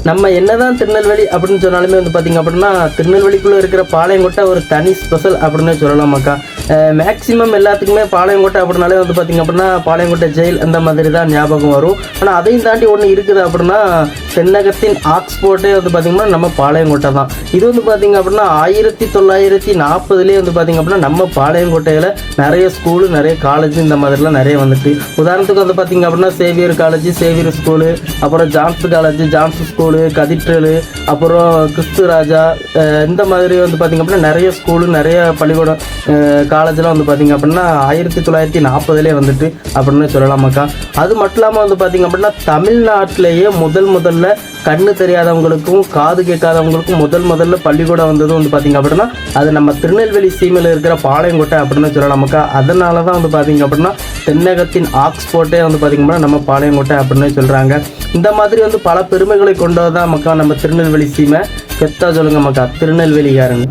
நம்ம என்னதான் திருநெல்வேலி அப்படின்னு சொன்னாலுமே வந்து பார்த்திங்க அப்படின்னா திருநெல்வேலிக்குள்ளே இருக்கிற பாளையங்கோட்டை ஒரு தனி ஸ்பெஷல் அப்படின்னு சொல்லலாமாக்கா. மேக்ஸிமம் எல்லாத்துக்குமே பாளையங்கோட்டை அப்படின்னாலே வந்து பார்த்திங்க அப்படின்னா பாளையங்கோட்டை ஜெயில் அந்த மாதிரி தான் ஞாபகம் வரும். ஆனால் அதையும் தாண்டி ஒன்று இருக்குது அப்படின்னா தென்னகத்தின் ஆக்ஸ்போர்ட்டே வந்து பார்த்திங்கன்னா நம்ம பாளையங்கோட்டை தான். இது வந்து பார்த்திங்க அப்படின்னா 1940 வந்து பார்த்திங்க அப்படின்னா நம்ம பாளையங்கோட்டையில் நிறைய ஸ்கூலு நிறைய காலேஜ் இந்த மாதிரிலாம் நிறைய வந்துட்டு. உதாரணத்துக்கு வந்து பார்த்திங்க அப்படின்னா சேவியர் காலேஜ் சேவியர் ஸ்கூலு, அப்புறம் ஜான்ஸ் காலேஜ் ஜான்ஸ் ஸ்கூலு, கதீட்ரலு, அப்புறம் கிறிஸ்து ராஜா, இந்த மாதிரி வந்து பார்த்திங்க அப்படின்னா நிறைய ஸ்கூலு நிறைய பள்ளிக்கூடம் காலேஜெலாம் வந்து பார்த்திங்க அப்படின்னா 1940 வந்துட்டு அப்படின்னு சொல்லலாமாக்கா. அது மட்டும் இல்லாமல் வந்து பார்த்திங்க அப்படின்னா தமிழ்நாட்டிலேயே முதல்ல கண்ணு தெரியாதவங்களுக்கும் காது கேட்காதவங்களுக்கும் முதல்ல பள்ளிக்கூடம் வந்தது வந்து பார்த்திங்க அப்படின்னா அது நம்ம திருநெல்வேலி சீமையில் இருக்கிற பாளையங்கோட்டை அப்படின்னு சொல்லலாமாக்கா. அதனால தான் வந்து பார்த்திங்க அப்படின்னா தென்னகத்தின் ஆக்ஸ்போர்ட்டே வந்து பார்த்திங்க அப்படின்னா நம்ம பாளையங்கோட்டை அப்படின்னு சொல்கிறாங்க. இந்த மாதிரி வந்து பல பெருமைகளை கொண்டதான் மக்கா நம்ம திருநெல்வேலி சீமை. கெத்தா சொல்லுங்க மக்கா திருநெல்வேலிக்காரங்க.